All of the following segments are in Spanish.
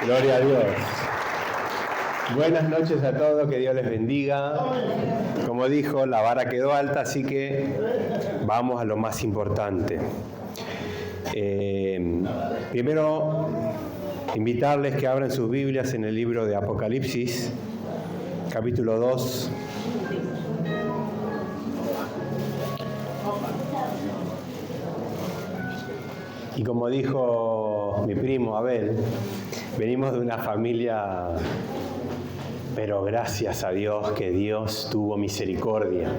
Gloria a Dios. Buenas noches a todos, que Dios les bendiga. Como dijo, la vara quedó alta, así que vamos a lo más importante. Primero, invitarles que abran sus Biblias en el libro de Apocalipsis, capítulo 2. Y como dijo mi primo Abel, venimos de una familia, pero gracias a Dios que Dios tuvo misericordia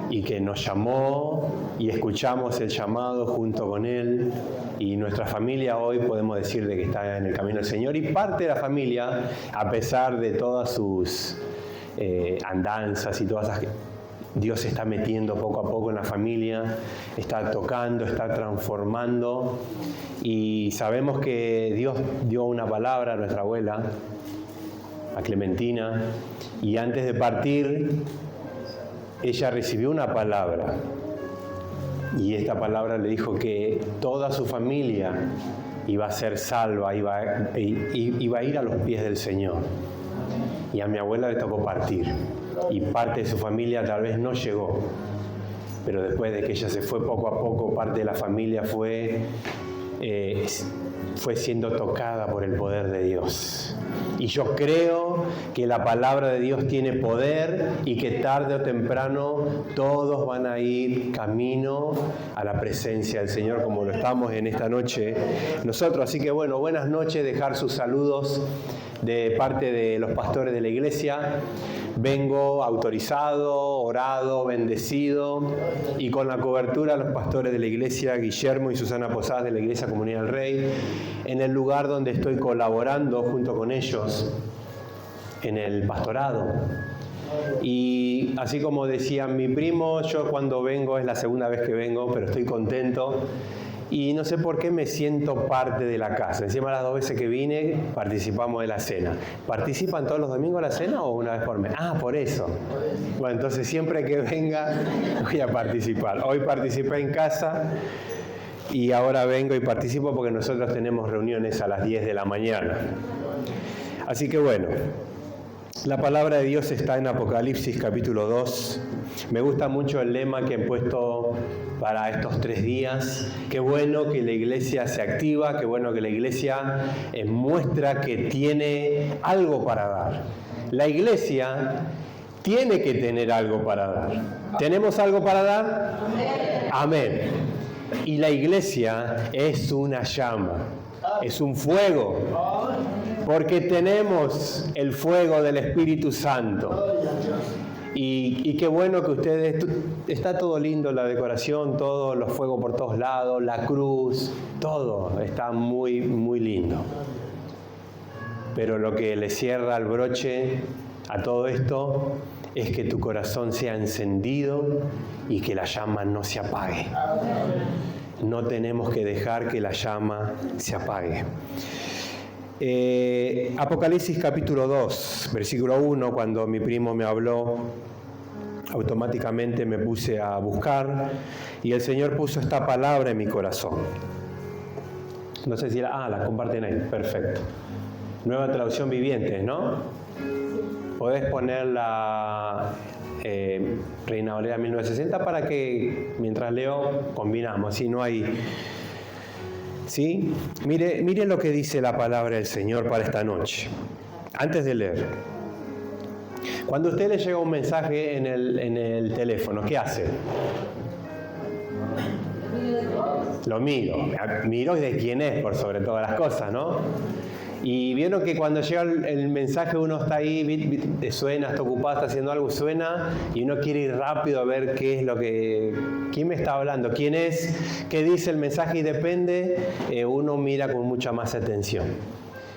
y que nos llamó y escuchamos el llamado junto con Él. Y nuestra familia hoy podemos decir de que está en el camino del Señor, y parte de la familia, a pesar de todas sus andanzas y todas esas, Dios se está metiendo poco a poco en la familia, está tocando, está transformando, y sabemos que Dios dio una palabra a nuestra abuela, a Clementina, y antes de partir, ella recibió una palabra, y esta palabra le dijo que toda su familia iba a ser salva, iba a ir a los pies del Señor. Y a mi abuela le tocó partir, y parte de su familia tal vez no llegó, pero después de que ella se fue poco a poco, parte de la familia fue siendo tocada por el poder de Dios. Y yo creo que la palabra de Dios tiene poder y que tarde o temprano todos van a ir camino a la presencia del Señor, como lo estamos en esta noche nosotros. Así que bueno, buenas noches, dejar sus saludos de parte de los pastores de la iglesia. Vengo autorizado, orado, bendecido, y con la cobertura de los pastores de la iglesia, Guillermo y Susana Posadas de la Iglesia Comunidad del Rey, en el lugar donde estoy colaborando junto con ellos en el pastorado. Y así como decía mi primo, yo cuando vengo es la segunda vez que vengo, pero estoy contento. Y no sé por qué me siento parte de la casa. Encima las 2 veces que vine participamos de la cena. ¿Participan todos los domingos de la cena o una vez por mes? Ah, por eso. Bueno, entonces siempre que venga voy a participar. Hoy participé en casa y ahora vengo y participo porque nosotros tenemos reuniones a las 10 de la mañana. Así que bueno, la palabra de Dios está en Apocalipsis capítulo 2. Me gusta mucho el lema que he puesto para estos 3 días. Qué bueno que la iglesia se activa, qué bueno que la iglesia muestra que tiene algo para dar. La iglesia tiene que tener algo para dar. ¿Tenemos algo para dar? Amén. Y la iglesia es una llama, es un fuego, porque tenemos el fuego del Espíritu Santo. Y qué bueno que ustedes, está todo lindo, la decoración, todos los fuegos por todos lados, la cruz, todo está muy, muy lindo. Pero lo que le cierra el broche a todo esto es que tu corazón sea encendido y que la llama no se apague. No tenemos que dejar que la llama se apague. Apocalipsis capítulo 2, versículo 1, cuando mi primo me habló, automáticamente me puse a buscar y el Señor puso esta palabra en mi corazón. No sé si la comparten ahí, perfecto. Nueva traducción viviente, ¿no? Podés poner la Reina Valera 1960 para que mientras leo combinamos, si no hay... ¿Sí? Mire lo que dice la palabra del Señor para esta noche. Antes de leer, cuando a usted le llega un mensaje en el teléfono, ¿qué hace? Lo miro de quién es, por sobre todas las cosas, ¿no? Y vieron que cuando llega el mensaje uno está ahí, suena, está ocupado, está haciendo algo, suena, y uno quiere ir rápido a ver qué es lo que... ¿Quién me está hablando? ¿Quién es? ¿Qué dice el mensaje? Y depende, uno mira con mucha más atención.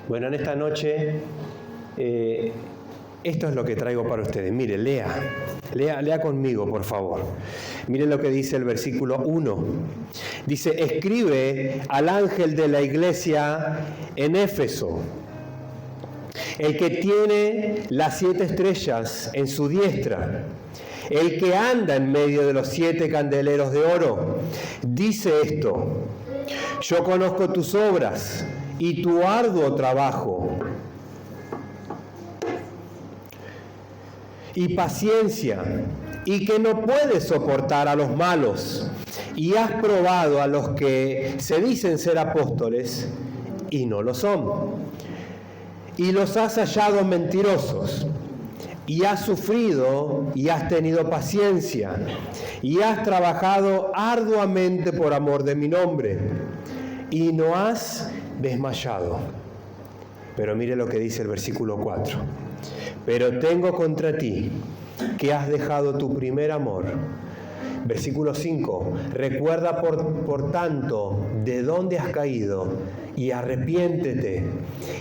Bueno, en esta noche, esto es lo que traigo para ustedes. Mire, lea conmigo, por favor. Miren lo que dice el versículo 1. Dice, escribe al ángel de la iglesia en Éfeso, el que tiene las 7 estrellas en su diestra, el que anda en medio de los 7 candeleros de oro, dice esto: yo conozco tus obras y tu arduo trabajo, y paciencia, y que no puedes soportar a los malos, y has probado a los que se dicen ser apóstoles y no lo son, y los has hallado mentirosos, y has sufrido y has tenido paciencia, y has trabajado arduamente por amor de mi nombre, y no has desmayado. Pero mire lo que dice el versículo 4. Pero tengo contra ti que has dejado tu primer amor. Versículo 5. Recuerda por tanto de dónde has caído y arrepiéntete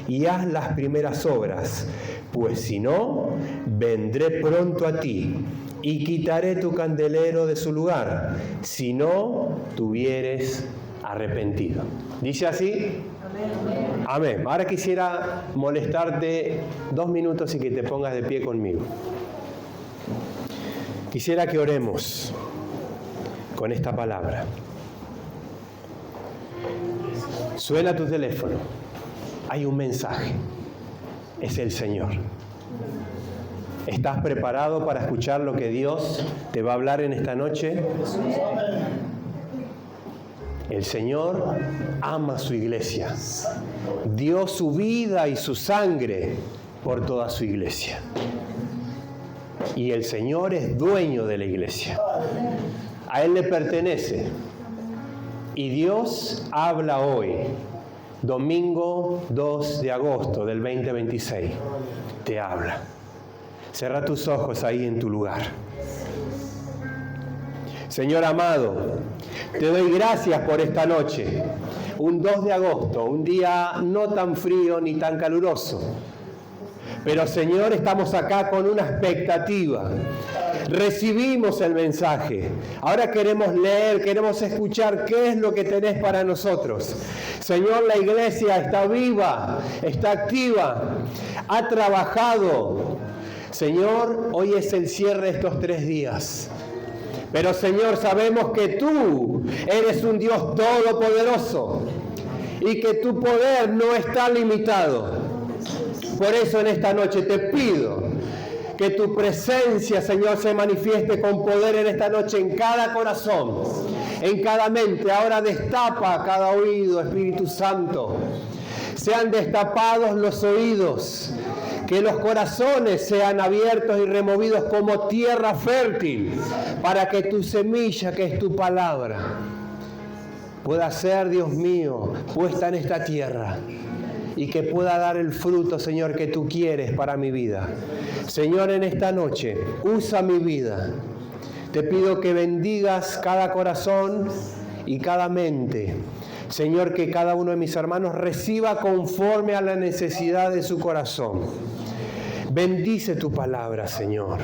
y haz las primeras obras, pues si no, vendré pronto a ti y quitaré tu candelero de su lugar, si no te hubieres arrepentido. ¿Dice así? Amén. Amén. Ahora quisiera molestarte 2 minutos y que te pongas de pie conmigo. Quisiera que oremos con esta palabra. Suena tu teléfono. Hay un mensaje. Es el Señor. ¿Estás preparado para escuchar lo que Dios te va a hablar en esta noche? El Señor ama su iglesia. Dio su vida y su sangre por toda su iglesia. Y el Señor es dueño de la iglesia. A Él le pertenece. Y Dios habla hoy, domingo 2 de agosto del 2026. Te habla. Cierra tus ojos ahí en tu lugar. Señor amado, te doy gracias por esta noche, un 2 de agosto, un día no tan frío ni tan caluroso. Pero Señor, estamos acá con una expectativa. Recibimos el mensaje. Ahora queremos leer, queremos escuchar qué es lo que tenés para nosotros. Señor, la iglesia está viva, está activa, ha trabajado. Señor, hoy es el cierre de estos 3 días. Pero Señor, sabemos que tú eres un Dios todopoderoso y que tu poder no está limitado. Por eso en esta noche te pido que tu presencia, Señor, se manifieste con poder en esta noche en cada corazón, en cada mente. Ahora destapa cada oído, Espíritu Santo. Sean destapados los oídos, que los corazones sean abiertos y removidos como tierra fértil, para que tu semilla, que es tu palabra, pueda ser, Dios mío, puesta en esta tierra y que pueda dar el fruto, Señor, que tú quieres para mi vida. Señor, en esta noche, usa mi vida. Te pido que bendigas cada corazón y cada mente. Señor, que cada uno de mis hermanos reciba conforme a la necesidad de su corazón. Bendice tu palabra, Señor,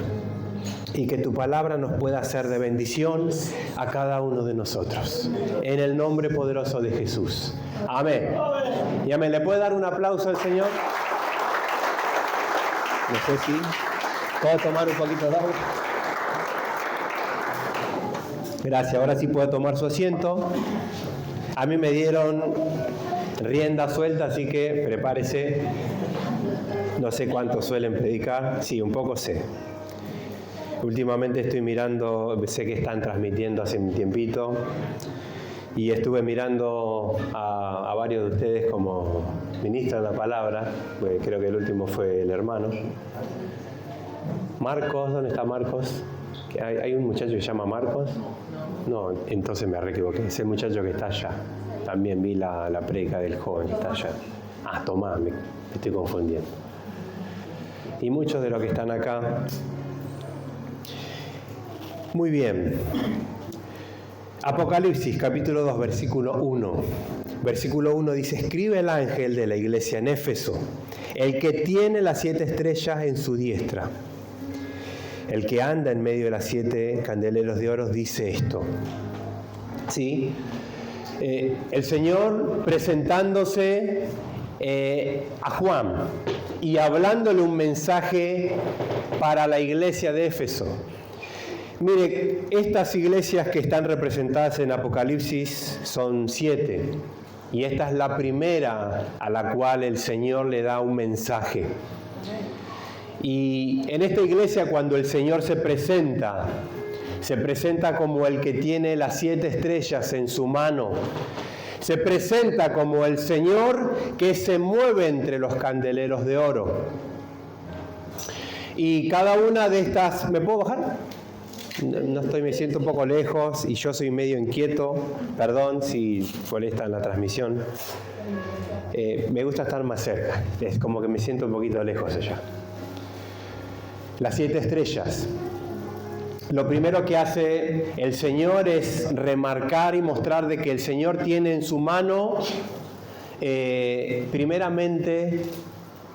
y que tu palabra nos pueda hacer de bendición a cada uno de nosotros. En el nombre poderoso de Jesús. Amén. Y amén. ¿Le puede dar un aplauso al Señor? No sé si puedo tomar un poquito de agua. Gracias. Ahora sí puede tomar su asiento. A mí me dieron rienda suelta, así que prepárese. No sé cuánto suelen predicar. Sí, un poco sé. Últimamente estoy mirando, sé que están transmitiendo hace un tiempito, y estuve mirando a varios de ustedes como ministran la palabra. Creo que el último fue el hermano. Marcos, ¿dónde está Marcos? ¿Hay un muchacho que se llama Marcos? No, entonces me equivoqué. Es el muchacho que está allá. También vi la predica del joven que está allá. Ah, Tomás, me estoy confundiendo. Y muchos de los que están acá. Muy bien. Apocalipsis, capítulo 2, versículo 1. Versículo 1 dice: escribe el ángel de la iglesia en Éfeso, el que tiene las 7 estrellas en su diestra, el que anda en medio de las 7 candeleros de oro, dice esto. ¿Sí? El Señor presentándose a Juan y hablándole un mensaje para la iglesia de Éfeso. Mire, estas iglesias que están representadas en Apocalipsis son 7. Y esta es la primera a la cual el Señor le da un mensaje. Y en esta iglesia, cuando el Señor se presenta como el que tiene las 7 estrellas en su mano. Se presenta como el Señor que se mueve entre los candeleros de oro. Y cada una de estas... ¿Me puedo bajar? No estoy, me siento un poco lejos y yo soy medio inquieto. Perdón si molesta la transmisión. Me gusta estar más cerca. Es como que me siento un poquito lejos allá. Las 7 estrellas. Lo primero que hace el Señor es remarcar y mostrar de que el Señor tiene en su mano, primeramente,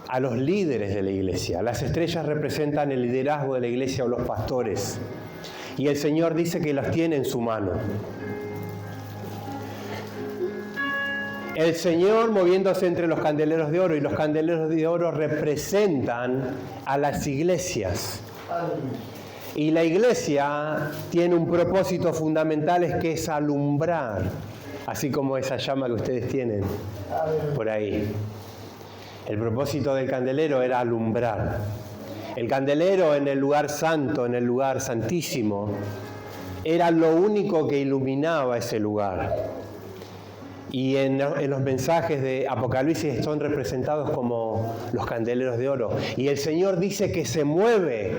a los líderes de la iglesia. Las estrellas representan el liderazgo de la iglesia o los pastores. Y el Señor dice que las tiene en su mano. El Señor moviéndose entre los candeleros de oro, y los candeleros de oro representan a las iglesias. Y la iglesia tiene un propósito fundamental, que es alumbrar, así como esa llama que ustedes tienen por ahí. El propósito del candelero era alumbrar. El candelero en el lugar santo, en el lugar santísimo, era lo único que iluminaba ese lugar. Y en los mensajes de Apocalipsis son representados como los candeleros de oro. Y el Señor dice que se mueve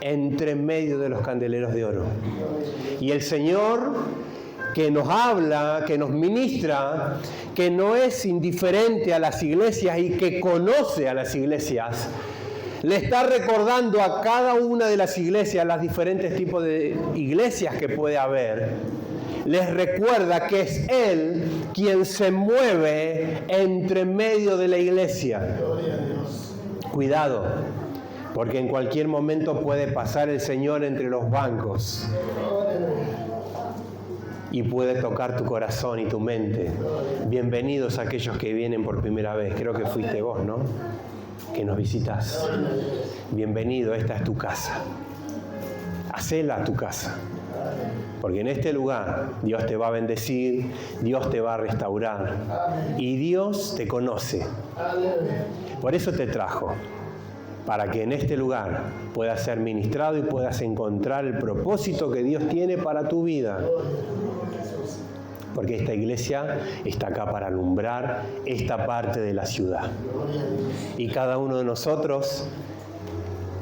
entre medio de los candeleros de oro. Y el Señor que nos habla, que nos ministra, que no es indiferente a las iglesias y que conoce a las iglesias, le está recordando a cada una de las iglesias, los diferentes tipos de iglesias que puede haber. Les recuerda que es Él quien se mueve entre medio de la iglesia. Cuidado, porque en cualquier momento puede pasar el Señor entre los bancos y puede tocar tu corazón y tu mente. Bienvenidos a aquellos que vienen por primera vez. Creo que fuiste vos, ¿no? Que nos visitas. Bienvenido, esta es tu casa. Hacela tu casa. Porque en este lugar Dios te va a bendecir, Dios te va a restaurar y Dios te conoce. Por eso te trajo, para que en este lugar puedas ser ministrado y puedas encontrar el propósito que Dios tiene para tu vida. Porque esta iglesia está acá para alumbrar esta parte de la ciudad. Y cada uno de nosotros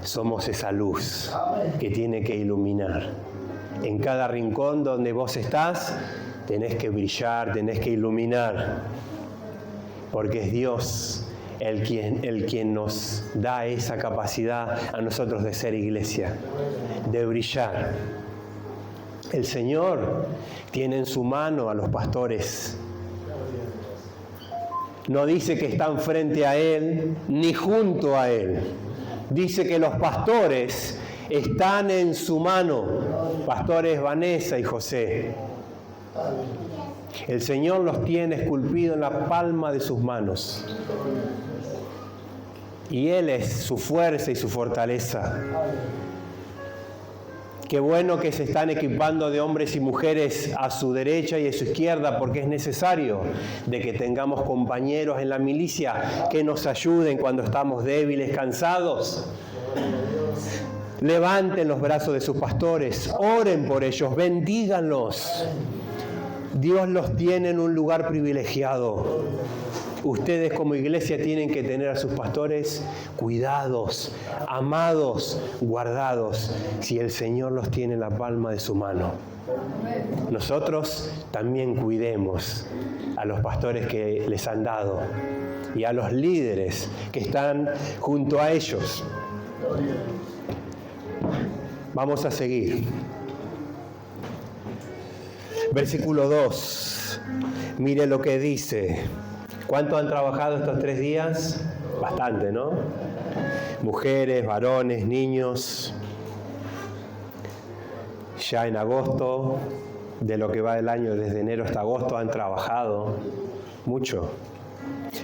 somos esa luz que tiene que iluminar. En cada rincón donde vos estás, tenés que brillar, tenés que iluminar. Porque es Dios el quien nos da esa capacidad a nosotros de ser iglesia, de brillar. El Señor tiene en su mano a los pastores. No dice que están frente a Él, ni junto a Él. Dice que los pastores están en su mano. Pastores Vanessa y José. El Señor los tiene esculpidos en la palma de sus manos. Y Él es su fuerza y su fortaleza. Qué bueno que se están equipando de hombres y mujeres a su derecha y a su izquierda, porque es necesario de que tengamos compañeros en la milicia que nos ayuden cuando estamos débiles, cansados. Levanten los brazos de sus pastores, oren por ellos, bendíganlos. Dios los tiene en un lugar privilegiado. Ustedes como iglesia tienen que tener a sus pastores cuidados, amados, guardados, si el Señor los tiene en la palma de su mano. Nosotros también cuidemos a los pastores que les han dado y a los líderes que están junto a ellos. Vamos a seguir. Versículo 2. Mire lo que dice. ¿Cuánto han trabajado estos 3 días? Bastante, ¿no? Mujeres, varones, niños. Ya en agosto, de lo que va del año, desde enero hasta agosto, han trabajado mucho.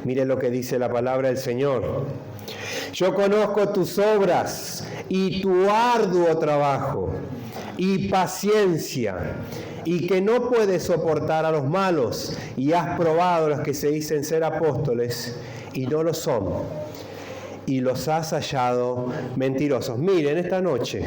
Mire lo que dice la palabra del Señor. Yo conozco tus obras y tu arduo trabajo y paciencia y que no puedes soportar a los malos, y has probado a los que se dicen ser apóstoles y no lo son, y los has hallado mentirosos. Miren, esta noche,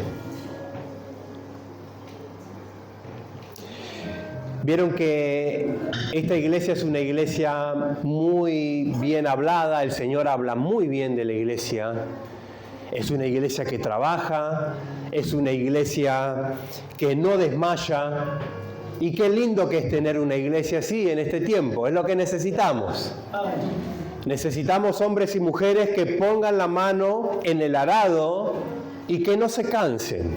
vieron que esta iglesia es una iglesia muy bien hablada, el Señor habla muy bien de la iglesia. Es una iglesia que trabaja, es una iglesia que no desmaya. Y qué lindo que es tener una iglesia así en este tiempo, es lo que necesitamos. Necesitamos hombres y mujeres que pongan la mano en el arado y que no se cansen.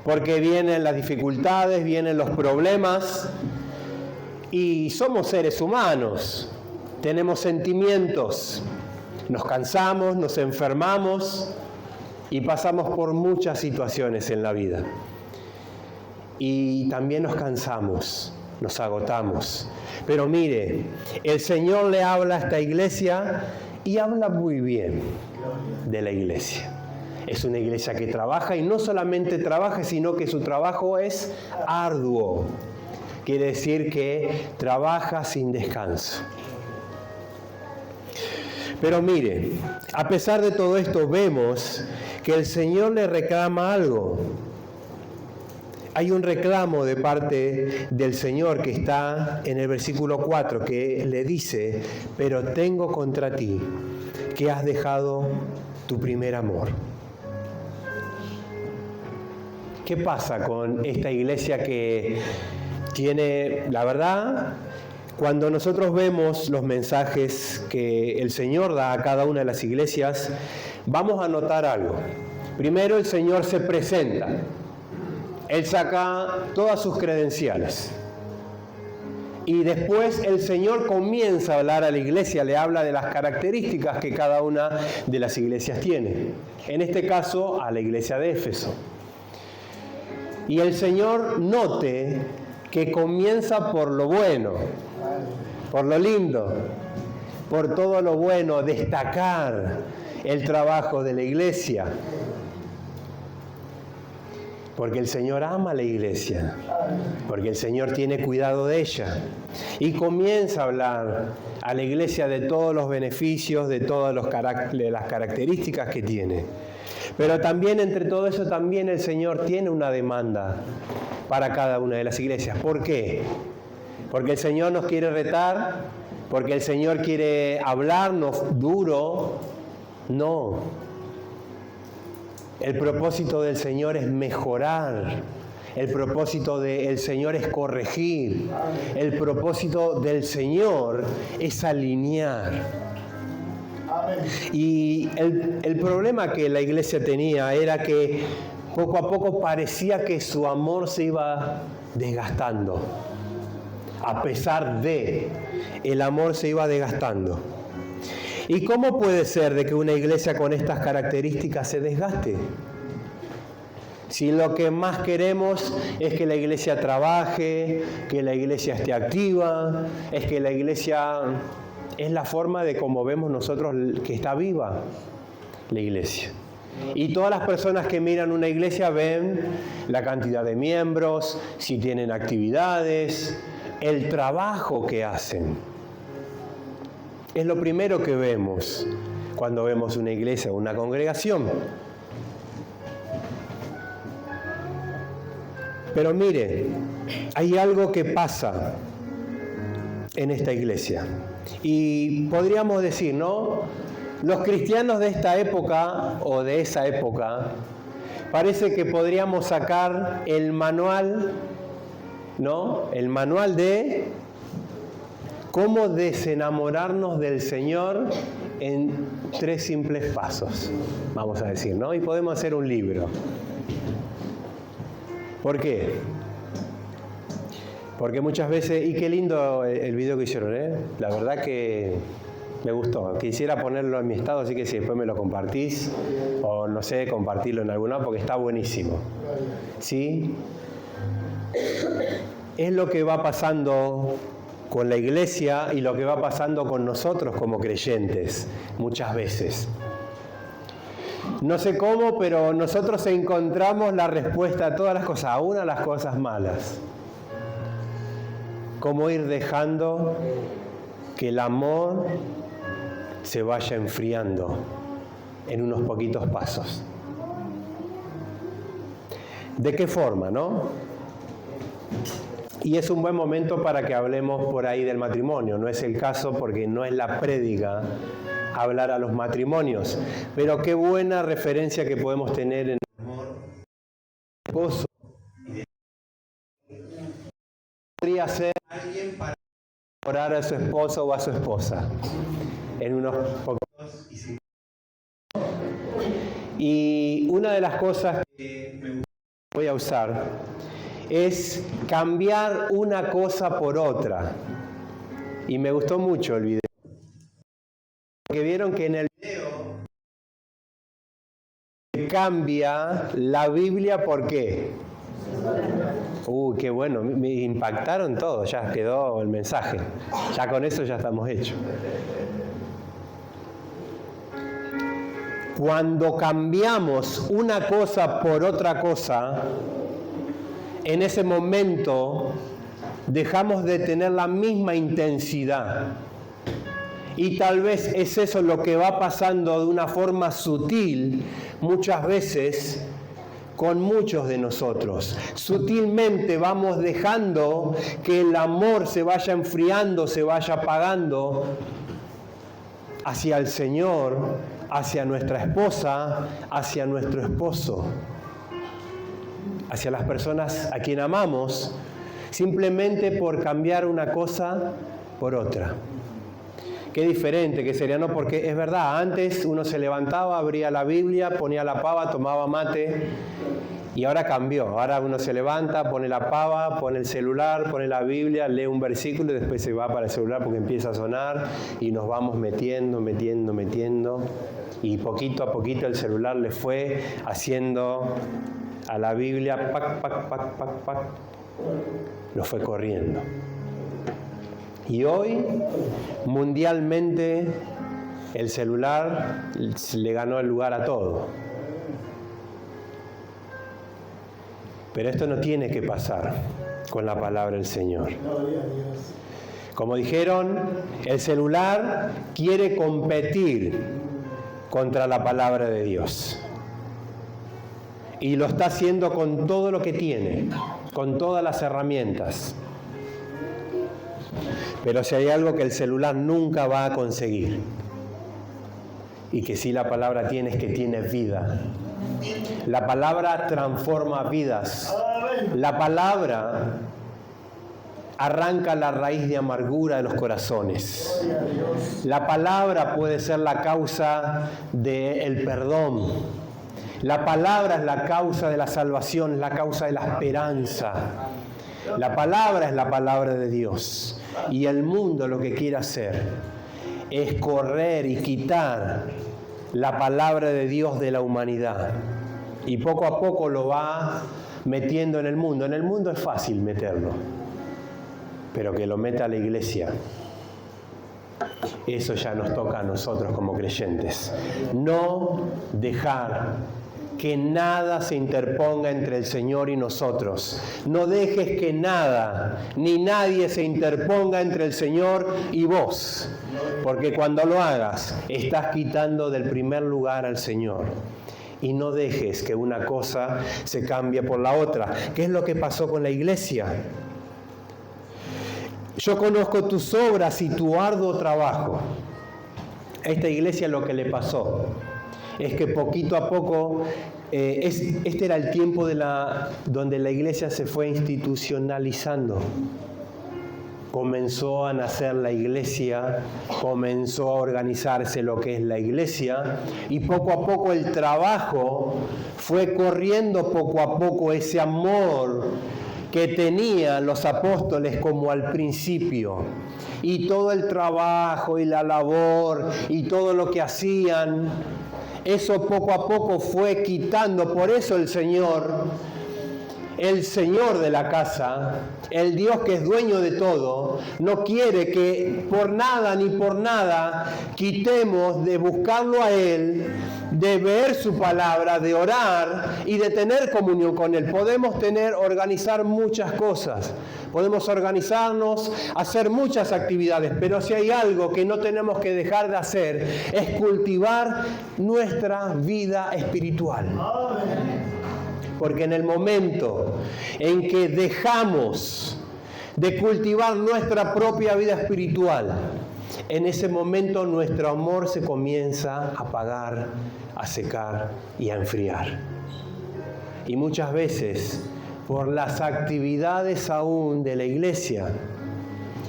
Porque vienen las dificultades, vienen los problemas y somos seres humanos, tenemos sentimientos. Nos cansamos, nos enfermamos y pasamos por muchas situaciones en la vida. Y también nos cansamos, nos agotamos. Pero mire, el Señor le habla a esta iglesia y habla muy bien de la iglesia. Es una iglesia que trabaja y no solamente trabaja, sino que su trabajo es arduo. Quiere decir que trabaja sin descanso. Pero mire, a pesar de todo esto, vemos que el Señor le reclama algo. Hay un reclamo de parte del Señor que está en el versículo 4, que le dice: pero tengo contra ti que has dejado tu primer amor. ¿Qué pasa con esta iglesia que tiene, la verdad, cuando nosotros vemos los mensajes que el Señor da a cada una de las iglesias, vamos a notar algo? Primero, el Señor se presenta. Él saca todas sus credenciales. Y después el Señor comienza a hablar a la iglesia, le habla de las características que cada una de las iglesias tiene. En este caso, a la iglesia de Éfeso. Y el Señor note que comienza por lo bueno, por lo lindo, por todo lo bueno, destacar el trabajo de la iglesia. Porque el Señor ama a la iglesia, porque el Señor tiene cuidado de ella. Y comienza a hablar a la iglesia de todos los beneficios, de todas las características que tiene. Pero también entre todo eso, también el Señor tiene una demanda para cada una de las iglesias. ¿Por qué? Porque el Señor nos quiere retar, porque el Señor quiere hablarnos duro. No. El propósito del Señor es mejorar. El propósito del Señor es corregir. El propósito del Señor es alinear. Y el problema que la iglesia tenía era que poco a poco parecía que su amor se iba desgastando. A pesar de, el amor se iba desgastando. ¿Y cómo puede ser de que una iglesia con estas características se desgaste? Si lo que más queremos es que la iglesia trabaje, que la iglesia esté activa, es que la iglesia es la forma de cómo vemos nosotros que está viva la iglesia. Y todas las personas que miran una iglesia ven la cantidad de miembros, si tienen actividades, el trabajo que hacen. Es lo primero que vemos cuando vemos una iglesia o una congregación. Pero mire, hay algo que pasa en esta iglesia. Y podríamos decir, ¿no? Los cristianos de esta época o de esa época, parece que podríamos sacar el manual, ¿no? El manual de cómo desenamorarnos del Señor en 3 simples pasos, vamos a decir, ¿no? Y podemos hacer un libro. ¿Por qué? Porque muchas veces, y qué lindo el video que hicieron, la verdad que me gustó. Quisiera ponerlo en mi estado, así que si después me lo compartís, o no sé, compartirlo en algún lado, porque está buenísimo. ¿Sí? Es lo que va pasando con la iglesia y lo que va pasando con nosotros como creyentes, muchas veces. No sé cómo, pero nosotros encontramos la respuesta a todas las cosas, aún a las cosas malas. cómo ir dejando que el amor se vaya enfriando en unos poquitos pasos. ¿De qué forma, no? Y es un buen momento para que hablemos por ahí del matrimonio. No es el caso porque no es la prédica hablar a los matrimonios. Pero qué buena referencia que podemos tener en el amor del esposo. Podría ser alguien para orar a su esposo o a su esposa en unos poquitos y una de las cosas que voy a usar es cambiar una cosa por otra. Y me gustó mucho el video. Porque vieron que en el video cambia la Biblia, ¿por qué? Qué bueno, me impactaron todos, ya quedó el mensaje. Ya con eso ya estamos hechos. Cuando cambiamos una cosa por otra cosa, en ese momento dejamos de tener la misma intensidad. Y tal vez es eso lo que va pasando de una forma sutil muchas veces con muchos de nosotros. Sutilmente vamos dejando que el amor se vaya enfriando, se vaya apagando hacia el Señor, hacia nuestra esposa, hacia nuestro esposo, hacia las personas a quien amamos, simplemente por cambiar una cosa por otra. Qué diferente que sería, ¿no? Porque es verdad, antes uno se levantaba, abría la Biblia, ponía la pava, tomaba mate, y ahora cambió. Ahora uno se levanta, pone la pava, pone el celular, pone la Biblia, lee un versículo y después se va para el celular porque empieza a sonar y nos vamos metiendo. Y poquito a poquito el celular le fue haciendo a la Biblia, pac, lo fue corriendo. Y hoy, mundialmente, el celular le ganó el lugar a todo. Pero esto no tiene que pasar con la palabra del Señor. Como dijeron, el celular quiere competir contra la palabra de Dios. Y lo está haciendo con todo lo que tiene, con todas las herramientas. Pero si hay algo que el celular nunca va a conseguir, y que sí la palabra tiene, es que tiene vida. La palabra transforma vidas. La palabra arranca la raíz de amargura de los corazones. La palabra puede ser la causa del perdón. La palabra es la causa de la salvación, es la causa de la esperanza. La palabra es la palabra de Dios. Y el mundo lo que quiere hacer es correr y quitar la palabra de Dios de la humanidad. Y poco a poco lo va metiendo en el mundo. En el mundo es fácil meterlo, pero que lo meta la iglesia, eso ya nos toca a nosotros como creyentes. No dejar que nada se interponga entre el Señor y nosotros. No dejes que nada ni nadie se interponga entre el Señor y vos, porque cuando lo hagas estás quitando del primer lugar al Señor. Y no dejes que una cosa se cambie por la otra. ¿Qué es lo que pasó con la iglesia? Yo conozco tus obras y tu arduo trabajo. A esta iglesia lo que le pasó es que poquito a poco, este era el tiempo donde la iglesia se fue institucionalizando. Comenzó a nacer la iglesia, comenzó a organizarse lo que es la iglesia, y poco a poco el trabajo fue corriendo poco a poco ese amor que tenían los apóstoles como al principio. Y todo el trabajo y la labor y todo lo que hacían, eso poco a poco fue quitando. Por eso el Señor el Señor de la casa, el Dios que es dueño de todo, no quiere que por nada ni por nada quitemos de buscarlo a Él, de ver su palabra, de orar y de tener comunión con Él. Podemos organizar muchas cosas, podemos organizarnos, hacer muchas actividades, pero si hay algo que no tenemos que dejar de hacer, es cultivar nuestra vida espiritual. Porque en el momento en que dejamos de cultivar nuestra propia vida espiritual, en ese momento nuestro amor se comienza a apagar, a secar y a enfriar. Y muchas veces, por las actividades aún de la iglesia,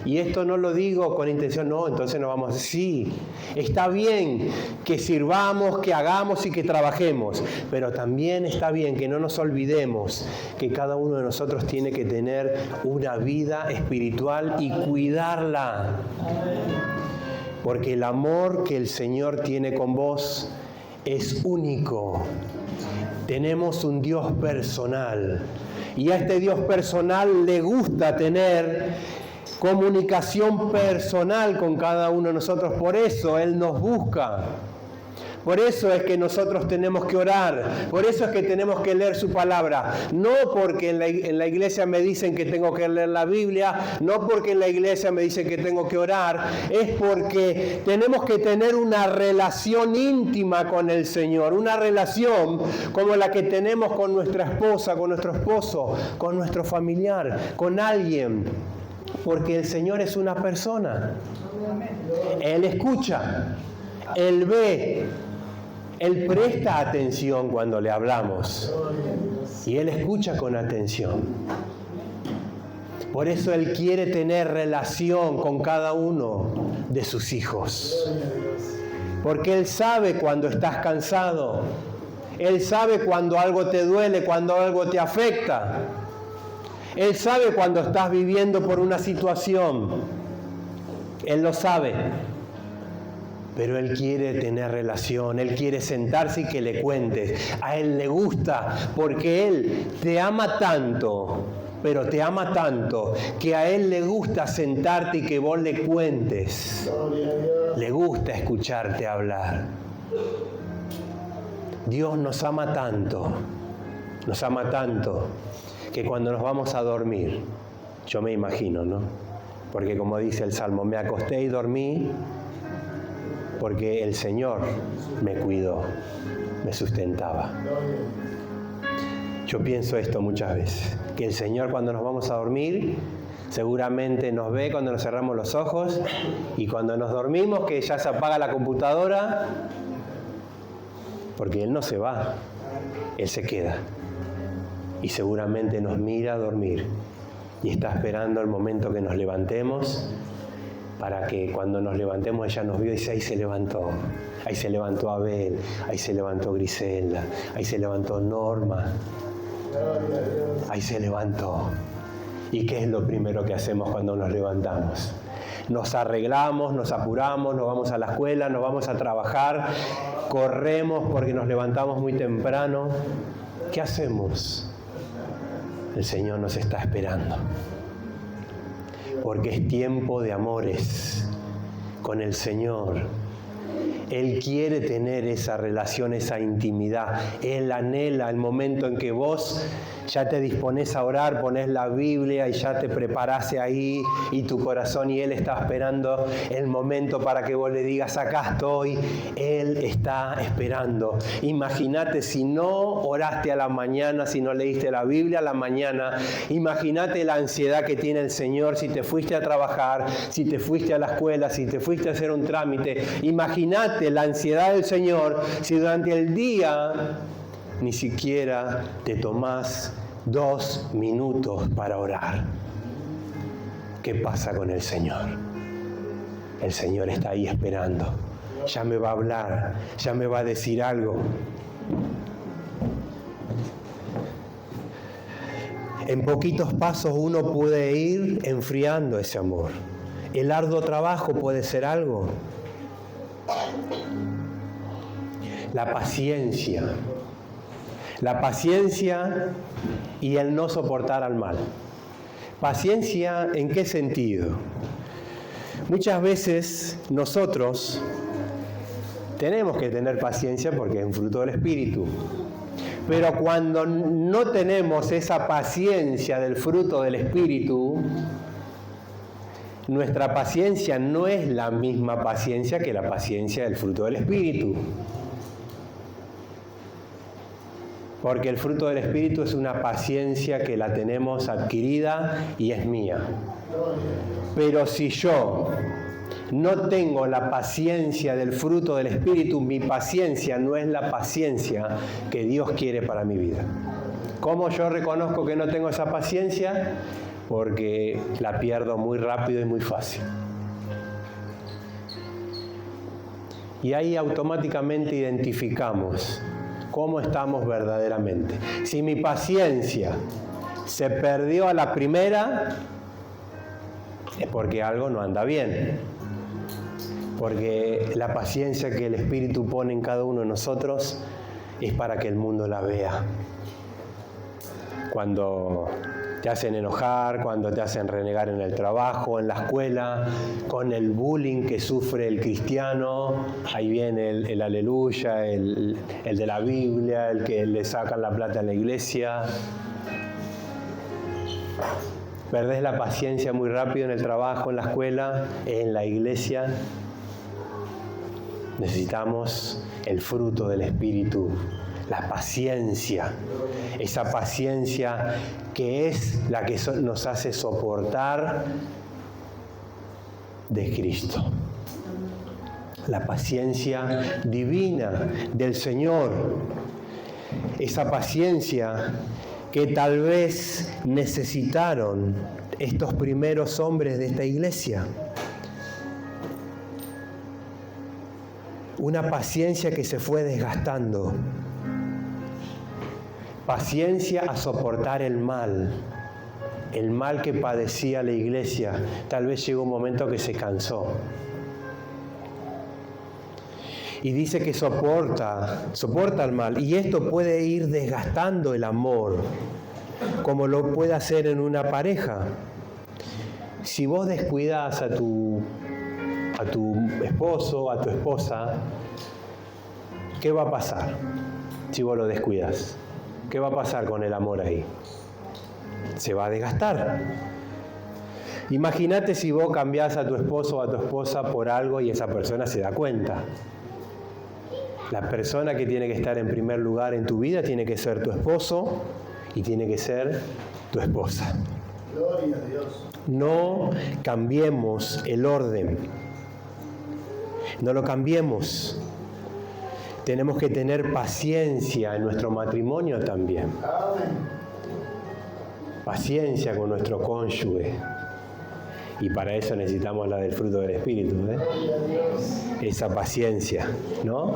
y esto no lo digo con intención, no, entonces no vamos a... Sí, está bien que sirvamos, que hagamos y que trabajemos, pero también está bien que no nos olvidemos que cada uno de nosotros tiene que tener una vida espiritual y cuidarla. Porque el amor que el Señor tiene con vos es único. Tenemos un Dios personal y a este Dios personal le gusta tener comunicación personal con cada uno de nosotros. Por eso Él nos busca. Por eso es que nosotros tenemos que orar. Por eso es que tenemos que leer su palabra. No porque en la iglesia me dicen que tengo que leer la Biblia. No porque en la iglesia me dicen que tengo que orar. Es porque tenemos que tener una relación íntima con el Señor. Una relación como la que tenemos con nuestra esposa, con nuestro esposo, con nuestro familiar, con alguien. Porque el Señor es una persona. Él escucha, Él ve, Él presta atención cuando le hablamos. Y Él escucha con atención. Por eso Él quiere tener relación con cada uno de sus hijos. Porque Él sabe cuando estás cansado. Él sabe cuando algo te duele, cuando algo te afecta. Él sabe cuando estás viviendo por una situación. Él lo sabe. Pero Él quiere tener relación. Él quiere sentarse y que le cuentes. A Él le gusta porque Él te ama tanto, pero te ama tanto que a Él le gusta sentarte y que vos le cuentes. Le gusta escucharte hablar. Dios nos ama tanto que cuando nos vamos a dormir, yo me imagino, ¿no? Porque como dice el Salmo, me acosté y dormí porque el Señor me cuidó, me sustentaba. Yo pienso esto muchas veces, que el Señor cuando nos vamos a dormir, seguramente nos ve cuando nos cerramos los ojos y cuando nos dormimos, que ya se apaga la computadora, porque Él no se va, Él se queda. Y seguramente nos mira a dormir y está esperando el momento que nos levantemos para que cuando nos levantemos ella nos vio y dice, ahí se levantó Abel, ahí se levantó Griselda, ahí se levantó Norma, ahí se levantó. ¿Y qué es lo primero que hacemos cuando nos levantamos? Nos arreglamos, nos apuramos, nos vamos a la escuela, nos vamos a trabajar, corremos porque nos levantamos muy temprano. ¿Qué hacemos? El Señor nos está esperando, porque es tiempo de amores con el Señor. Él quiere tener esa relación, esa intimidad. Él anhela el momento en que vos ya te disponés a orar, ponés la Biblia y ya te preparás ahí y tu corazón, y Él está esperando el momento para que vos le digas, acá estoy. Él está esperando. Imagínate si no oraste a la mañana, si no leíste la Biblia a la mañana. Imagínate la ansiedad que tiene el Señor si te fuiste a trabajar, si te fuiste a la escuela, si te fuiste a hacer un trámite. Imagínate la ansiedad del Señor si durante el día ni siquiera te tomás 2 minutos para orar. ¿Qué pasa con el Señor? El Señor está ahí esperando. Ya me va a hablar, ya me va a decir algo. En poquitos pasos uno puede ir enfriando ese amor. El arduo trabajo puede ser algo. La paciencia. La paciencia y el no soportar al mal. ¿Paciencia en qué sentido? Muchas veces nosotros tenemos que tener paciencia porque es un fruto del Espíritu. Pero cuando no tenemos esa paciencia del fruto del Espíritu, nuestra paciencia no es la misma paciencia que la paciencia del fruto del Espíritu. Porque el fruto del Espíritu es una paciencia que la tenemos adquirida y es mía. Pero si yo no tengo la paciencia del fruto del Espíritu, mi paciencia no es la paciencia que Dios quiere para mi vida. ¿Cómo yo reconozco que no tengo esa paciencia? Porque la pierdo muy rápido y muy fácil. Y ahí automáticamente identificamos cómo estamos verdaderamente. Si mi paciencia se perdió a la primera, es porque algo no anda bien. Porque la paciencia que el Espíritu pone en cada uno de nosotros es para que el mundo la vea. Cuando te hacen enojar, cuando te hacen renegar en el trabajo, en la escuela, con el bullying que sufre el cristiano, ahí viene el aleluya, el de la Biblia, el que le sacan la plata en la iglesia. Perdés la paciencia muy rápido en el trabajo, en la escuela, en la iglesia. Necesitamos el fruto del Espíritu, la paciencia, esa paciencia que es la que nos hace soportar de Cristo. La paciencia divina del Señor, esa paciencia que tal vez necesitaron estos primeros hombres de esta iglesia. Una paciencia que se fue desgastando. Paciencia a soportar el mal que padecía la iglesia. Tal vez llegó un momento que se cansó. Y dice que soporta el mal. Y esto puede ir desgastando el amor, como lo puede hacer en una pareja. Si vos descuidás a tu esposo, a tu esposa, ¿qué va a pasar si vos lo descuidas? ¿Qué va a pasar con el amor ahí? Se va a desgastar. Imagínate si vos cambiás a tu esposo o a tu esposa por algo y esa persona se da cuenta. La persona que tiene que estar en primer lugar en tu vida tiene que ser tu esposo y tiene que ser tu esposa. Gloria a Dios. No cambiemos el orden. No lo cambiemos. Tenemos que tener paciencia en nuestro matrimonio también. Amén. Paciencia con nuestro cónyuge. Y para eso necesitamos la del fruto del Espíritu, ¿eh? Gloria a Dios. Esa paciencia, ¿no?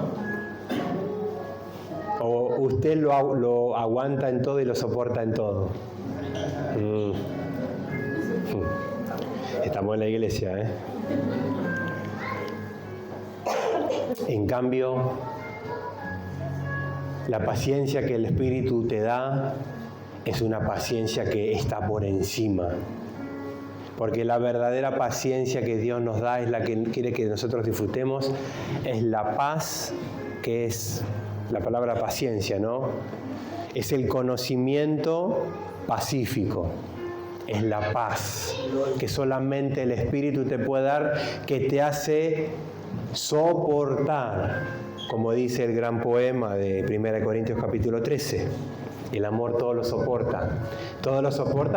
O usted lo aguanta en todo y lo soporta en todo. Estamos en la iglesia, ¿eh? En cambio, la paciencia que el Espíritu te da es una paciencia que está por encima. Porque la verdadera paciencia que Dios nos da es la que quiere que nosotros disfrutemos, es la paz, que es la palabra paciencia, ¿no? Es el conocimiento pacífico, es la paz que solamente el Espíritu te puede dar, que te hace soportar, como dice el gran poema de 1 Corintios capítulo 13. El amor todo lo soporta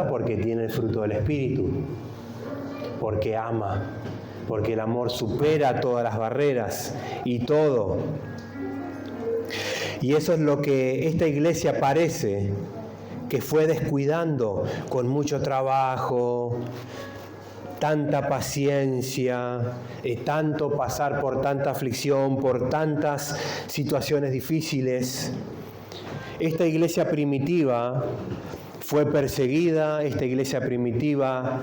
porque tiene el fruto del Espíritu, porque ama, porque el amor supera todas las barreras y todo. Y eso es lo que esta iglesia parece que fue descuidando con mucho trabajo, tanta paciencia, tanto pasar por tanta aflicción, por tantas situaciones difíciles. Esta iglesia primitiva fue perseguida, esta iglesia primitiva,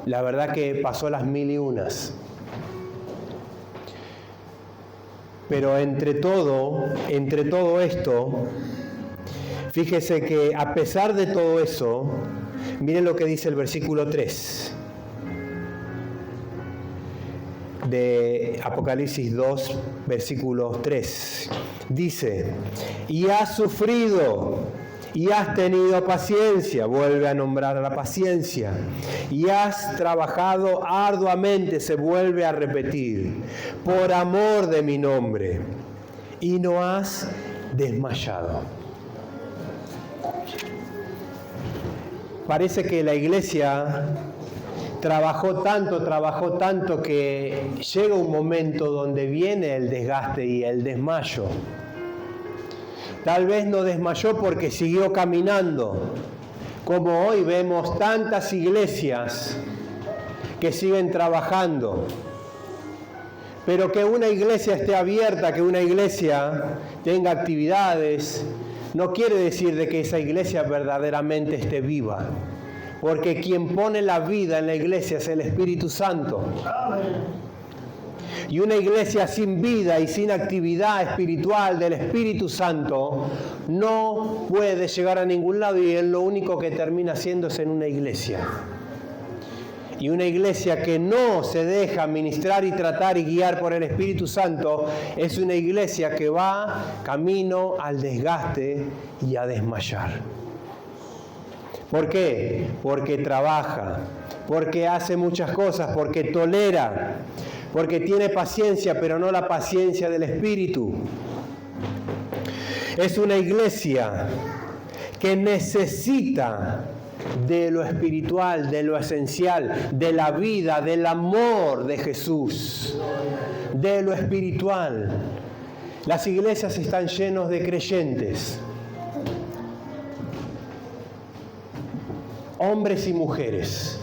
la verdad que pasó las 1001. Pero entre todo esto, Fíjese que a pesar de todo eso, miren lo que dice el versículo 3 de Apocalipsis 2, versículo 3. Dice, y has sufrido, y has tenido paciencia, vuelve a nombrar a la paciencia, y has trabajado arduamente, se vuelve a repetir, por amor de mi nombre, y no has desmayado. Parece que la iglesia trabajó tanto que llega un momento donde viene el desgaste y el desmayo. Tal vez no desmayó porque siguió caminando, como hoy vemos tantas iglesias que siguen trabajando. Pero que una iglesia esté abierta, que una iglesia tenga actividades, no quiere decir de que esa iglesia verdaderamente esté viva. Porque quien pone la vida en la iglesia es el Espíritu Santo. Y una iglesia sin vida y sin actividad espiritual del Espíritu Santo no puede llegar a ningún lado, y lo único que termina haciendo es en una iglesia. Y una iglesia que no se deja ministrar y tratar y guiar por el Espíritu Santo es una iglesia que va camino al desgaste y a desmayar. ¿Por qué? Porque trabaja, porque hace muchas cosas, porque tolera, porque tiene paciencia, pero no la paciencia del Espíritu. Es una iglesia que necesita de lo espiritual, de lo esencial, de la vida, del amor de Jesús, de lo espiritual. Las iglesias están llenas de creyentes, hombres y mujeres,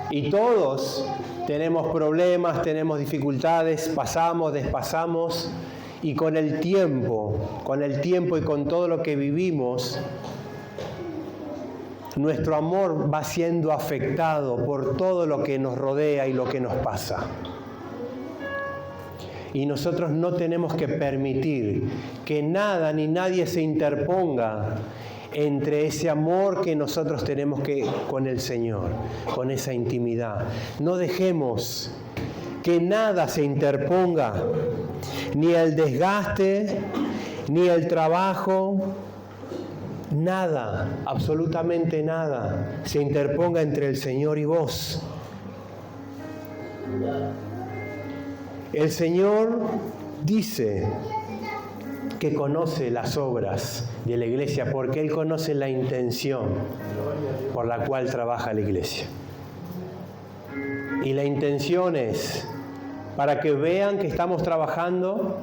y todos tenemos problemas, tenemos dificultades, pasamos, despasamos, y con el tiempo y con todo lo que vivimos, nuestro amor va siendo afectado por todo lo que nos rodea y lo que nos pasa. Y nosotros no tenemos que permitir que nada ni nadie se interponga entre ese amor que nosotros tenemos con el Señor, con esa intimidad. No dejemos que nada se interponga, ni el desgaste, ni el trabajo, nada, absolutamente nada, se interponga entre el Señor y vos. El Señor dice que conoce las obras de la iglesia porque Él conoce la intención por la cual trabaja la iglesia. Y la intención es para que vean que estamos trabajando,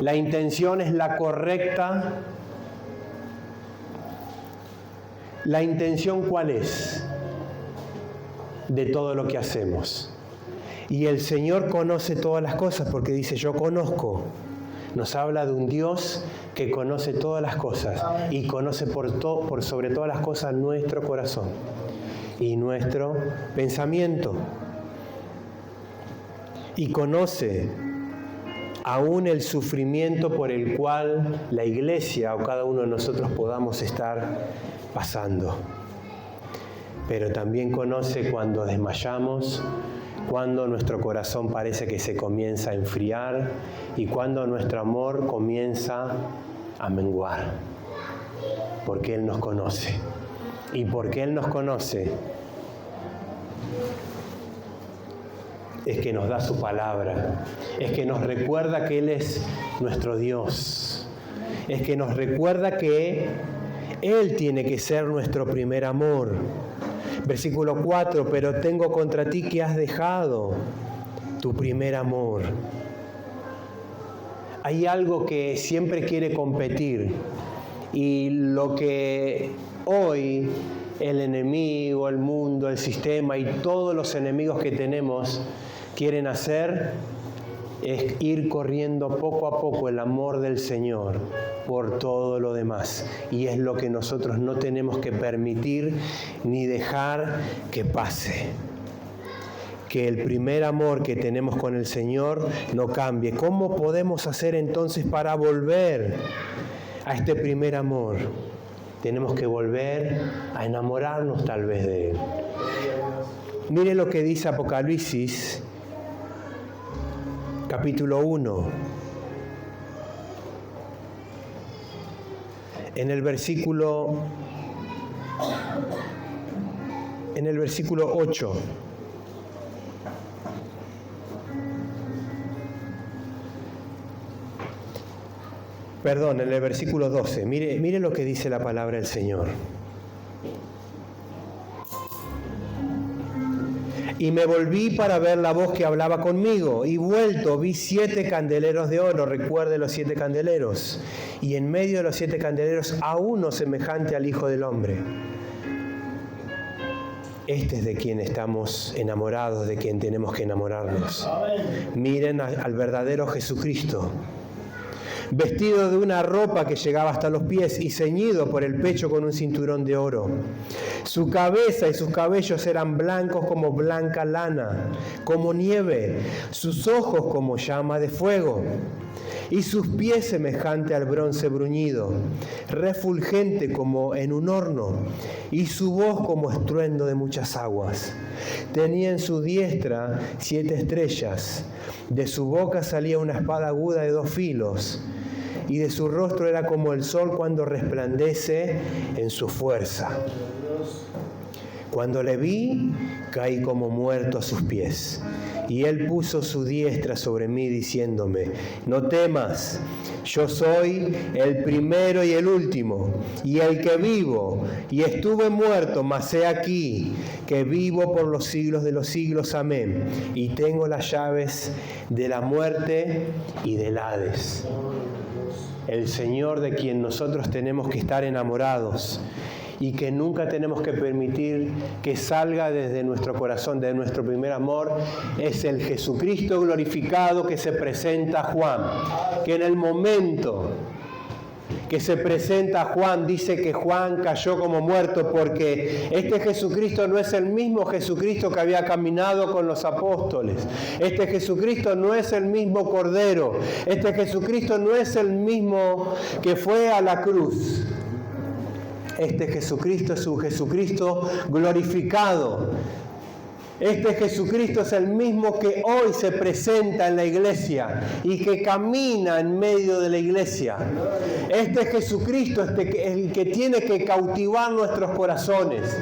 la intención es la correcta. ¿La intención cuál es? De todo lo que hacemos. Y el Señor conoce todas las cosas porque dice, yo conozco. Nos habla de un Dios que conoce todas las cosas y conoce por sobre todas las cosas nuestro corazón y nuestro pensamiento. Y conoce aún el sufrimiento por el cual la iglesia o cada uno de nosotros podamos estar pasando. Pero también conoce cuando desmayamos, cuando nuestro corazón parece que se comienza a enfriar y cuando nuestro amor comienza a menguar. Porque Él nos conoce. Y porque Él nos conoce, es que nos da su palabra, es que nos recuerda que Él es nuestro Dios, es que nos recuerda que Él tiene que ser nuestro primer amor. Versículo 4, pero tengo contra ti que has dejado tu primer amor. Hay algo que siempre quiere competir y lo que hoy el enemigo, el mundo, el sistema y todos los enemigos que tenemos quieren hacer es ir corriendo poco a poco el amor del Señor por todo lo demás. Y es lo que nosotros no tenemos que permitir ni dejar que pase. Que el primer amor que tenemos con el Señor no cambie. ¿Cómo podemos hacer entonces para volver a este primer amor? Tenemos que volver a enamorarnos tal vez de Él. Mire lo que dice Apocalipsis, capítulo 1. En el versículo 8. Perdón, en el versículo 12. Mire lo que dice la palabra del Señor. Y me volví para ver la voz que hablaba conmigo, y vuelto vi 7 candeleros de oro, recuerde los 7 candeleros, y en medio de los 7 candeleros a uno semejante al Hijo del Hombre. Este es de quien estamos enamorados, de quien tenemos que enamorarnos. Miren al verdadero Jesucristo, vestido de una ropa que llegaba hasta los pies y ceñido por el pecho con un cinturón de oro. Su cabeza y sus cabellos eran blancos como blanca lana, como nieve, sus ojos como llama de fuego, y sus pies semejante al bronce bruñido, refulgente como en un horno, y su voz como estruendo de muchas aguas. Tenía en su diestra 7 estrellas, de su boca salía una espada aguda de 2 filos, y de su rostro era como el sol cuando resplandece en su fuerza. Cuando le vi, caí como muerto a sus pies. Y él puso su diestra sobre mí, diciéndome: no temas, yo soy el primero y el último, y el que vivo, y estuve muerto, mas he aquí, que vivo por los siglos de los siglos. Amén. Y tengo las llaves de la muerte y del Hades. El Señor de quien nosotros tenemos que estar enamorados y que nunca tenemos que permitir que salga desde nuestro corazón, de nuestro primer amor, es el Jesucristo glorificado que se presenta a Juan. Que en el momento que se presenta a Juan, dice que Juan cayó como muerto, porque este Jesucristo no es el mismo Jesucristo que había caminado con los apóstoles. Este Jesucristo no es el mismo Cordero. Este Jesucristo no es el mismo que fue a la cruz. Este Jesucristo es un Jesucristo glorificado. Este Jesucristo es el mismo que hoy se presenta en la iglesia y que camina en medio de la iglesia. Este Jesucristo es el que tiene que cautivar nuestros corazones,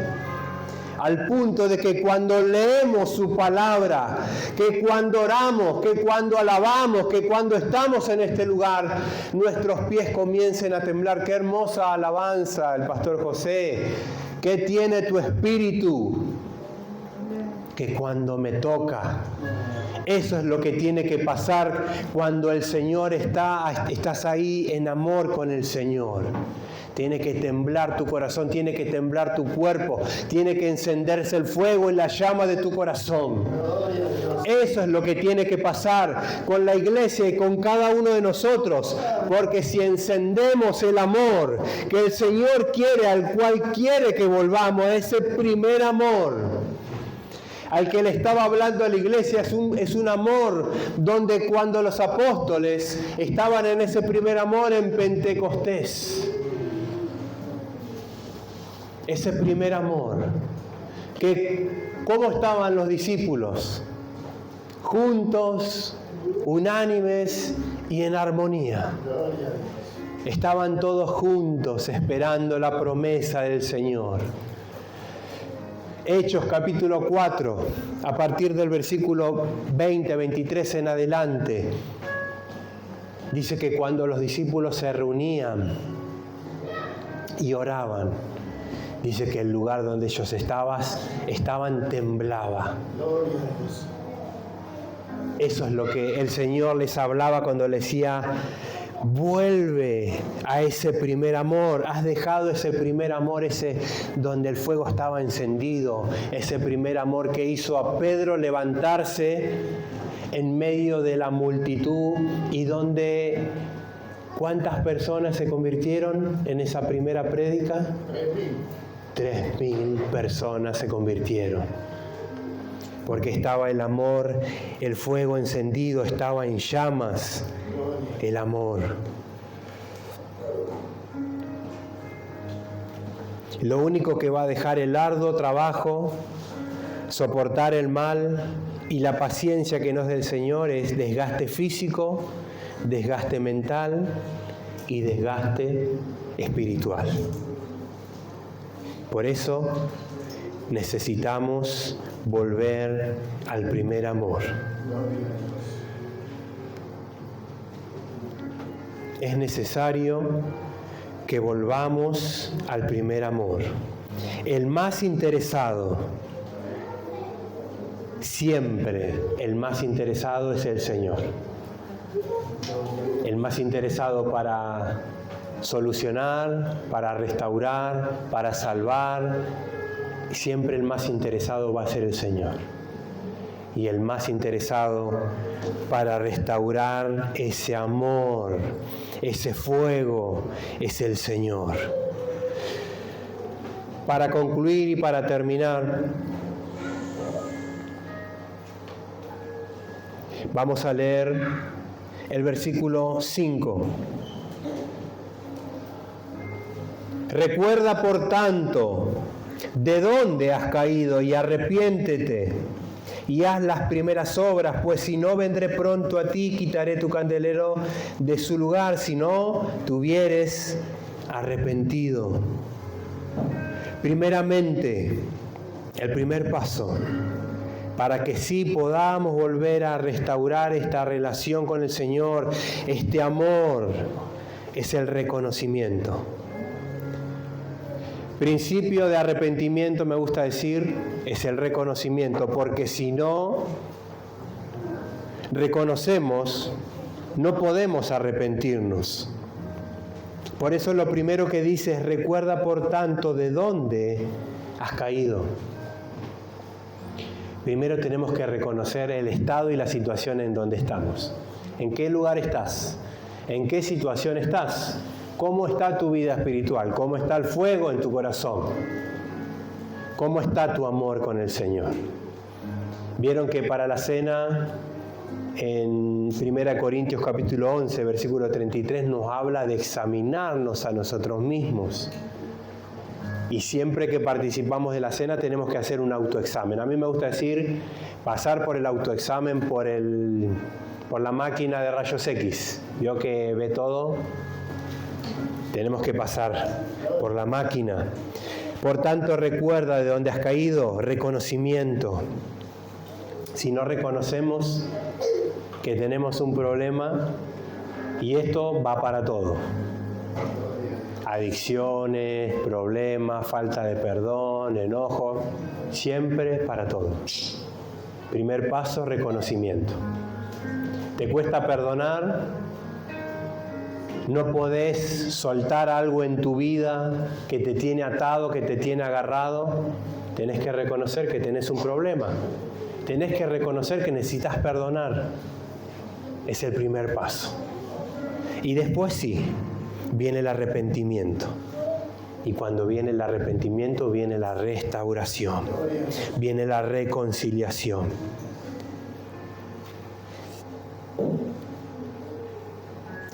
al punto de que cuando leemos su palabra, que cuando oramos, que cuando alabamos, que cuando estamos en este lugar, nuestros pies comiencen a temblar. Qué hermosa alabanza el pastor José. ¿Qué tiene tu espíritu? Que cuando me toca, eso es lo que tiene que pasar cuando el Señor estás ahí en amor con el Señor. Tiene que temblar tu corazón, tiene que temblar tu cuerpo, tiene que encenderse el fuego en la llama de tu corazón. Eso es lo que tiene que pasar con la iglesia y con cada uno de nosotros, porque si encendemos el amor que el Señor quiere, al cual quiere que volvamos, a ese primer amor al que le estaba hablando a la iglesia, es un amor donde cuando los apóstoles estaban en ese primer amor en Pentecostés, ese primer amor, ¿cómo estaban los discípulos? Juntos, unánimes y en armonía. Estaban todos juntos esperando la promesa del Señor. Hechos capítulo 4, a partir del versículo 20, 23 en adelante, dice que cuando los discípulos se reunían y oraban, dice que el lugar donde ellos estaban temblaba. Eso es lo que el Señor les hablaba cuando les decía: vuelve a ese primer amor. Has dejado ese primer amor, ese donde el fuego estaba encendido, ese primer amor que hizo a Pedro levantarse en medio de la multitud y donde ¿cuántas personas se convirtieron en esa primera prédica? 3.000 personas se convirtieron. Porque estaba el amor, el fuego encendido, estaba en llamas el amor. Lo único que va a dejar el arduo trabajo, soportar el mal y la paciencia que nos da el Señor es desgaste físico, desgaste mental y desgaste espiritual. Por eso necesitamos volver al primer amor. Es necesario que volvamos al primer amor. El más interesado, siempre el más interesado es el Señor. El más interesado para solucionar, para restaurar, para salvar. Siempre el más interesado va a ser el Señor. Y el más interesado para restaurar ese amor, ese fuego, es el Señor. Para concluir y para terminar, vamos a leer el versículo 5. Recuerda, por tanto, de dónde has caído y arrepiéntete y haz las primeras obras, pues si no, vendré pronto a ti y quitaré tu candelero de su lugar, si no te hubieres arrepentido. Primeramente, el primer paso para que sí podamos volver a restaurar esta relación con el Señor, este amor, es el reconocimiento. Principio de arrepentimiento, me gusta decir, es el reconocimiento, porque si no reconocemos, no podemos arrepentirnos. Por eso lo primero que dice es: recuerda por tanto de dónde has caído. Primero tenemos que reconocer el estado y la situación en donde estamos. ¿En qué lugar estás? ¿En qué situación estás? ¿Cómo está tu vida espiritual? ¿Cómo está el fuego en tu corazón? ¿Cómo está tu amor con el Señor? Vieron que para la cena, en 1 Corintios capítulo 11, versículo 33, nos habla de examinarnos a nosotros mismos. Y siempre que participamos de la cena tenemos que hacer un autoexamen. A mí me gusta decir, pasar por el autoexamen por la máquina de rayos X. Vio que ve todo. Tenemos que pasar por la máquina. Por tanto, recuerda de dónde has caído, reconocimiento. Si no reconocemos que tenemos un problema, y esto va para todo. Adicciones, problemas, falta de perdón, enojo, siempre para todo. Primer paso, reconocimiento. ¿Te cuesta perdonar? ¿No podés soltar algo en tu vida que te tiene atado, que te tiene agarrado? Tenés que reconocer que tenés un problema. Tenés que reconocer que necesitas perdonar. Es el primer paso. Y después sí, viene el arrepentimiento. Y cuando viene el arrepentimiento, viene la restauración. Viene la reconciliación.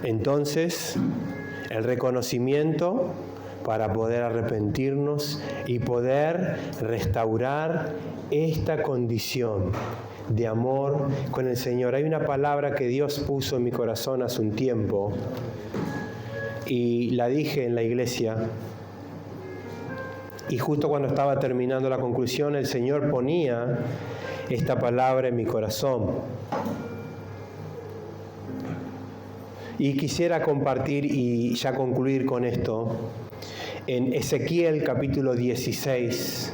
Entonces, el reconocimiento para poder arrepentirnos y poder restaurar esta condición de amor con el Señor. Hay una palabra que Dios puso en mi corazón hace un tiempo y la dije en la iglesia, y justo cuando estaba terminando la conclusión, el Señor ponía esta palabra en mi corazón. Y quisiera compartir y ya concluir con esto en Ezequiel capítulo 16,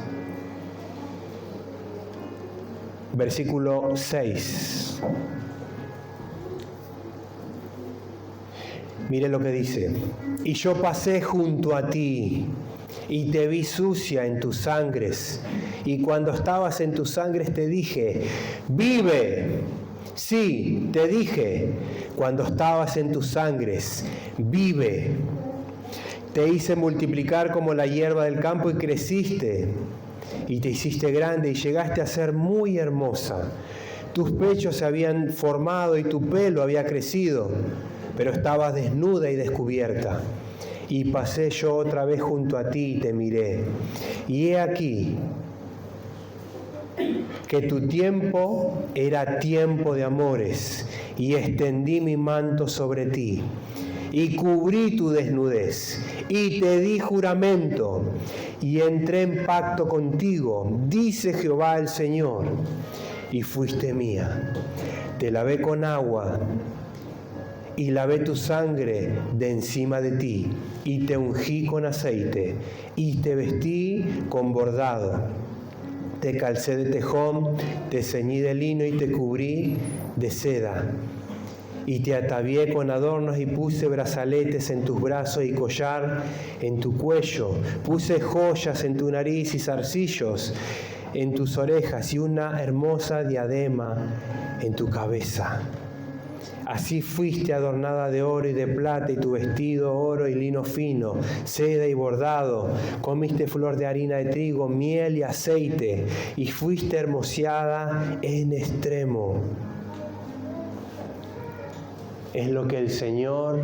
versículo 6. Mire lo que dice: y yo pasé junto a ti y te vi sucia en tus sangres, y cuando estabas en tus sangres te dije, vive. Sí, te dije, cuando estabas en tus sangres, vive. Te hice multiplicar como la hierba del campo y creciste, y te hiciste grande y llegaste a ser muy hermosa. Tus pechos se habían formado y tu pelo había crecido, pero estabas desnuda y descubierta. Y pasé yo otra vez junto a ti y te miré. Y he aquí que tu tiempo era tiempo de amores, y extendí mi manto sobre ti, y cubrí tu desnudez, y te di juramento, y entré en pacto contigo, dice Jehová el Señor, y fuiste mía. Te lavé con agua, y lavé tu sangre de encima de ti, y te ungí con aceite, y te vestí con bordado. Te calcé de tejón, te ceñí de lino y te cubrí de seda. Y te atavié con adornos y puse brazaletes en tus brazos y collar en tu cuello. Puse joyas en tu nariz y zarcillos en tus orejas y una hermosa diadema en tu cabeza. Así fuiste adornada de oro y de plata, y tu vestido oro y lino fino, seda y bordado. Comiste flor de harina de trigo, miel y aceite, y fuiste hermoseada en extremo. Es lo que el Señor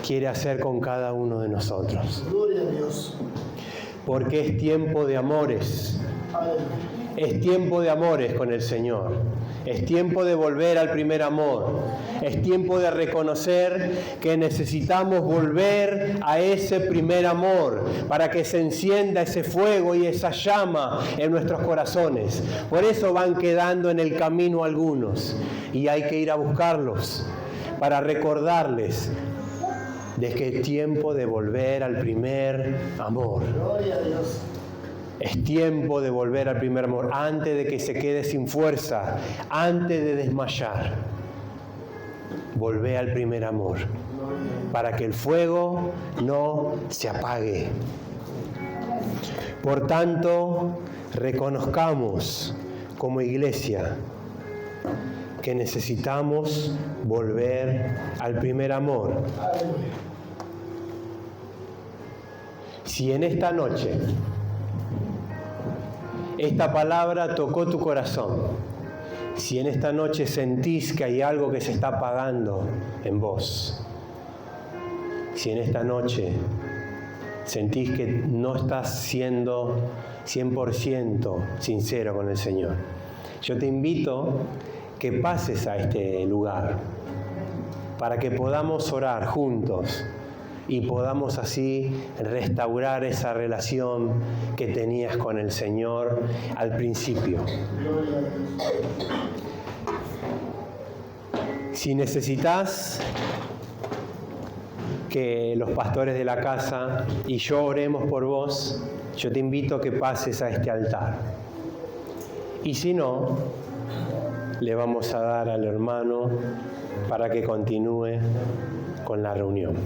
quiere hacer con cada uno de nosotros. Gloria a Dios. Porque es tiempo de amores. Aleluya. Es tiempo de amores con el Señor. Es tiempo de volver al primer amor. Es tiempo de reconocer que necesitamos volver a ese primer amor para que se encienda ese fuego y esa llama en nuestros corazones. Por eso van quedando en el camino algunos y hay que ir a buscarlos para recordarles de que es tiempo de volver al primer amor. Gloria a Dios. Es tiempo de volver al primer amor, antes de que se quede sin fuerza, antes de desmayar. Volvé al primer amor, para que el fuego no se apague. Por tanto, reconozcamos como iglesia que necesitamos volver al primer amor. Si en esta noche esta palabra tocó tu corazón, si en esta noche sentís que hay algo que se está apagando en vos, si en esta noche sentís que no estás siendo 100% sincero con el Señor, yo te invito que pases a este lugar para que podamos orar juntos y podamos así restaurar esa relación que tenías con el Señor al principio. Si necesitas que los pastores de la casa y yo oremos por vos, yo te invito a que pases a este altar. Y si no, le vamos a dar al hermano para que continúe con la reunión.